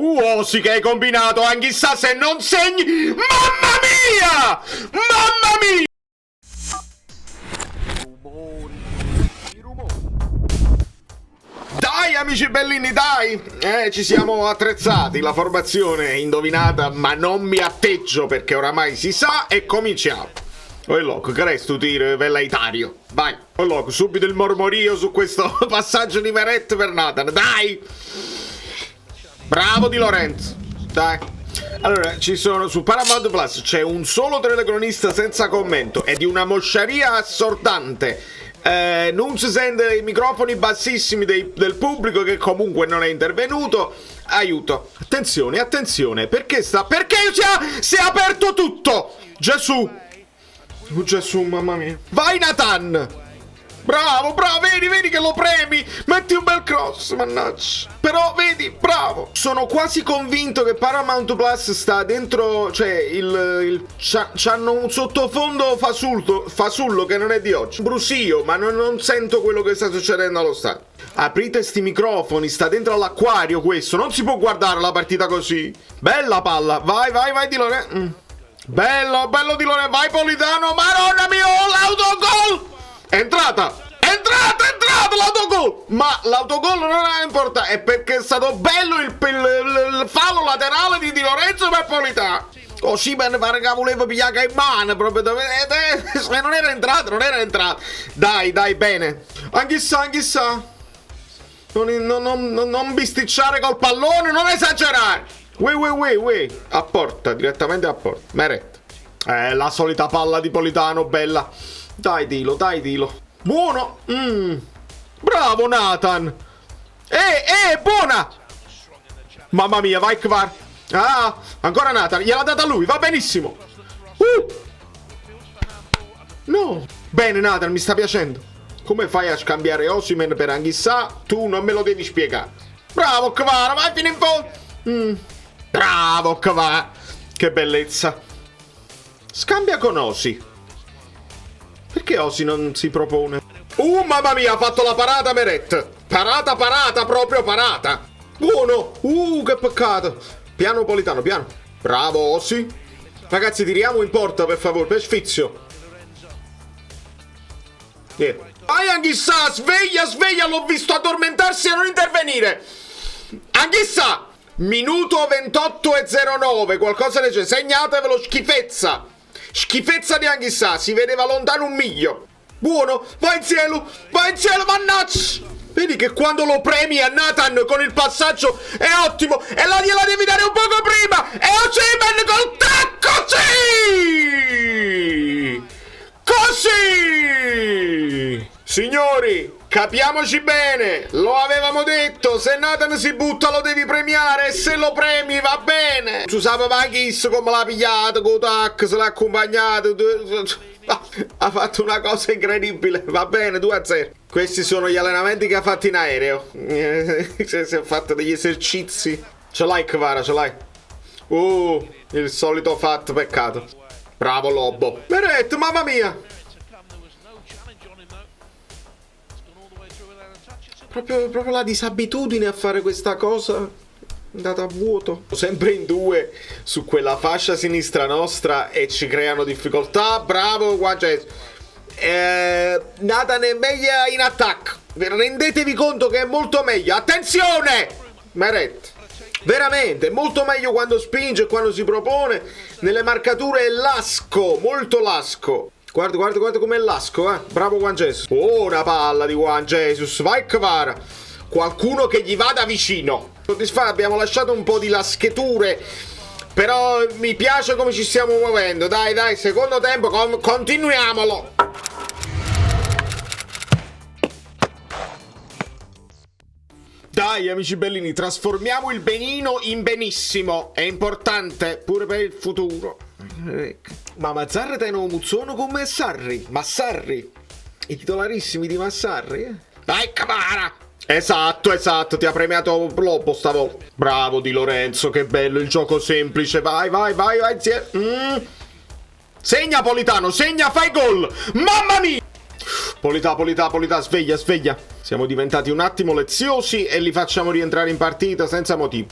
Osi che hai combinato, chissà se non segni. Mamma mia! Mamma mia! Dai amici bellini, dai! Ci siamo attrezzati, la formazione è indovinata, ma non mi atteggio perché oramai si sa e cominciamo. Oi loco, che resto tiro velleitario? Vai, oi loco, subito il mormorio su questo passaggio di Meret per Nathan, dai! Bravo Di Lorenzo, dai. Allora, ci sono su Paramount Plus c'è un solo telecronista senza commento e di una mosciaria assordante. Non si sente i microfoni bassissimi del pubblico che comunque non è intervenuto. Aiuto. Attenzione, attenzione, perché si è aperto tutto. Gesù. Oh, Gesù, mamma mia. Vai Nathan. Bravo, bravo, vedi che lo premi. Metti un bel cross, mannaggia. Però, vedi, bravo. Sono quasi convinto che Paramount Plus sta dentro, cioè, c'hanno un sottofondo fasullo che non è di oggi. Brusio, ma non sento quello che sta succedendo allo stadio. Aprite sti microfoni, sta dentro all'acquario questo. Non si può guardare la partita così. Bella palla, vai, Di Lorenzo. Bello Di Lorenzo, vai Politano, madonna mia, l'autogol! È entrata l'autogol! Ma l'autogol non è importante, è perché è stato bello il fallo laterale di Di Lorenzo per Politano. Così me ne pare che volevo pigliare in mano proprio non era entrata. Dai, bene. Anch'issa. Non bisticciare col pallone, non esagerare. Ui. A porta, direttamente a porta. Meret. La solita palla di Politano, bella. Dai, Dilo. Buono. Bravo, Nathan. Buona. Mamma mia, vai Kvar. Ah, ancora Nathan. Gliel'ha data lui, va benissimo. No. Bene, Nathan, mi sta piacendo. Come fai a scambiare Osimhen per Anghissà? Tu non me lo devi spiegare. Bravo, Kvar, vai fino in fondo. Bravo, Kvar. Che bellezza. Scambia con Osi. Perché Osi non si propone? Mamma mia, ha fatto la parata Meret. Parata, proprio parata. Buono. Che peccato. Piano Politano, piano. Bravo Osi. Ragazzi, tiriamo in porta per favore, per sfizio. Vai Anghissà, sveglia, l'ho visto addormentarsi e non intervenire. Anghissà. Minuto 28:09, qualcosa legge. Segnatevelo, schifezza di Anghissà, si vedeva lontano un miglio. Buono, vai in cielo, mannaggia. Vedi che quando lo premi a Nathan con il passaggio è ottimo. E la gliela devi dare un poco prima. E Osimhen col tacco, così. Signori, capiamoci bene, lo avevamo detto, se Nathan si butta lo devi premiare e se lo premi va bene. Tu sapeva Kiss come l'ha pigliato, con tac, se l'ha accompagnato, ha fatto una cosa incredibile, va bene, 2-0. Questi sono gli allenamenti che ha fatto in aereo, si è fatto degli esercizi. Ce l'hai Kvara, ce l'hai. Il solito fatto, peccato. Bravo Lobo. Meret, mamma mia. Proprio la disabitudine a fare questa cosa è andata a vuoto. Sempre in due su quella fascia sinistra nostra e ci creano difficoltà. Bravo Juan Jesus. Nathan è meglio in attacco. Rendetevi conto che è molto meglio. Attenzione Meret. Veramente è molto meglio quando spinge e quando si propone. Nelle marcature è lasco, molto lasco. Guarda com'è lasco, Bravo Juan Jesus. Una palla di Juan Jesus. Vai Kvara. Qualcuno che gli vada vicino. Soddisfatto, abbiamo lasciato un po' di lascheture. Però mi piace come ci stiamo muovendo. Dai, secondo tempo, continuiamolo. Dai amici bellini, trasformiamo il benino in benissimo. È importante pure per il futuro. Ma Mazzarri teno muzzono con Massarri. I titolarissimi di Massarri, Dai Kvara. Esatto, ti ha premiato Lobo stavolta. Bravo Di Lorenzo, che bello il gioco semplice. Vai. Segna Politano, fai gol. Mamma mia. Polità, sveglia. Siamo diventati un attimo leziosi e li facciamo rientrare in partita senza motivo.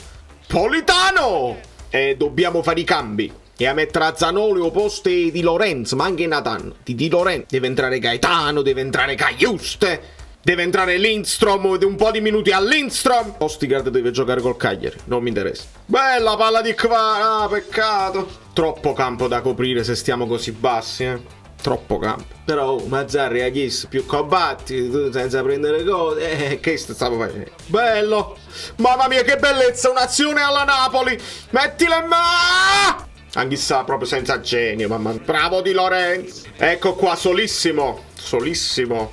Politano! E dobbiamo fare i cambi. E a mettere a Zanoli o poste di Lorenzo, ma anche Nathan. Di Lorenzo. Deve entrare Gaetano, deve entrare Cagliuste. Deve entrare Lindstrom, un po' di minuti a Lindstrom. Ostergaard deve giocare col Cagliari, non mi interessa. Bella palla di Kvara, peccato. Troppo campo da coprire se stiamo così bassi, Troppo campo. Però Mazzarri ha chiesto più combatti, tu senza prendere cose. Che stavo facendo? Bello. Mamma mia che bellezza, un'azione alla Napoli. Mettila in mano. Anche sa proprio senza genio, mamma mia. Bravo Di Lorenzo. Ecco qua, solissimo. Solissimo.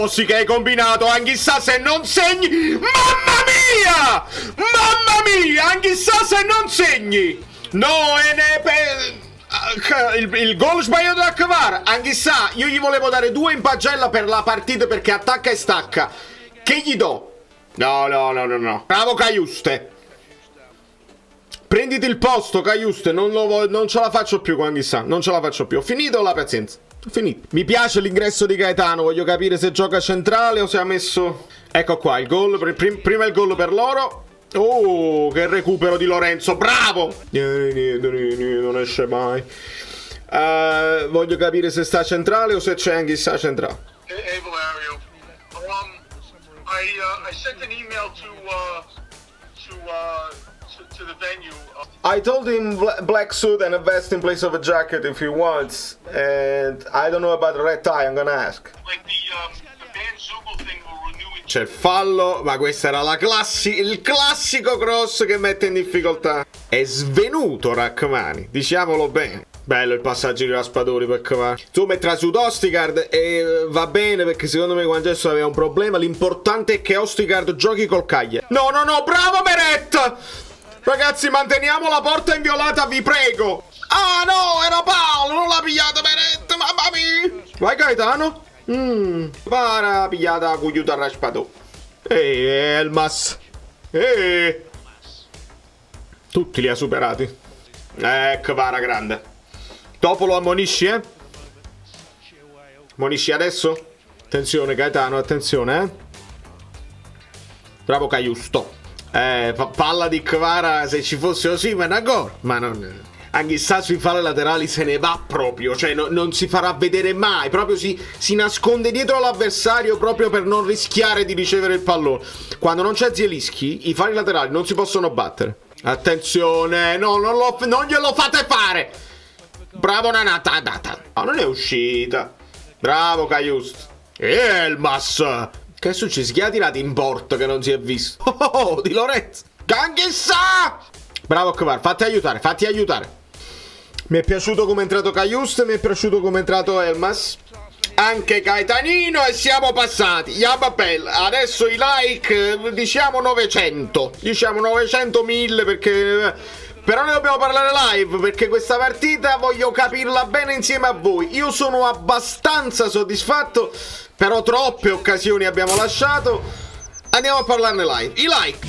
Sì che hai combinato, anche sa se non segni. Mamma mia! Mamma mia, anche sa se non segni. No, il gol sbagliato da Kvara. Anche sa, io gli volevo dare 2 in pagella per la partita perché attacca e stacca. Che gli do? No. Bravo Cagliuste. Prenditi il posto, Cagliuste. Non ce la faccio più con Anghissà. Non ce la faccio più. Ho finito la pazienza. Ho finito. Mi piace l'ingresso di Gaetano. Voglio capire se gioca centrale o se ha messo... Ecco qua il gol. Prima il gol per loro. Oh, che recupero di Lorenzo. Bravo. Non esce mai. Voglio capire se sta centrale o se c'è Anghissà centrale. Hey Valerio. I sent an email to the venue. I told him black suit and a vest in place of a jacket if he wants, and I don't know about the red tie. I'm gonna ask. Like the Van Zugel thing will renew it. C'è il fallo, ma questo era il classico cross che mette in difficoltà. È svenuto Rachmani, diciamolo bene. Bello il passaggio di Raspadori per Kvara. Tu metterà su Ostergaard e va bene perché secondo me Juan Jesus aveva un problema. L'importante è che Ostergaard giochi col Cagliari. No, bravo Meret! Ragazzi, manteniamo la porta inviolata, vi prego. Ah no, era Paolo, non l'ha pigliata Meret, mamma mia. Vai Gaetano. Para pigliata la cugliuta a Raspadori. Elmas. Tutti li ha superati. Kvara grande. Dopo lo ammonisci, Ammonisci adesso? Attenzione Gaetano, attenzione, Bravo Cagliusto. Palla di Kvara, se ci fosse così, ma una gol. Ma non... Anche sa sui falli laterali se ne va proprio. Cioè non si farà vedere mai. Proprio si nasconde dietro l'avversario proprio per non rischiare di ricevere il pallone. Quando non c'è Zielinski, i falli laterali non si possono battere. Attenzione, no, non glielo fate fare. Bravo Nanata. No, non è uscita. Bravo Cagliusto. Elmas. Che succede? Chi ha tirato in porto che non si è visto? Oh, Di Lorenzo. Anghissà. Bravo Kvara, fatti aiutare. Mi è piaciuto come è entrato Cagliusto, mi è piaciuto come è entrato Elmas. Anche Gaetanino e siamo passati. Yabapel. Adesso i like diciamo 900. Diciamo 900.000 perché... Però ne dobbiamo parlare live perché questa partita voglio capirla bene insieme a voi. Io sono abbastanza soddisfatto, però troppe occasioni abbiamo lasciato. Andiamo a parlarne live. I like.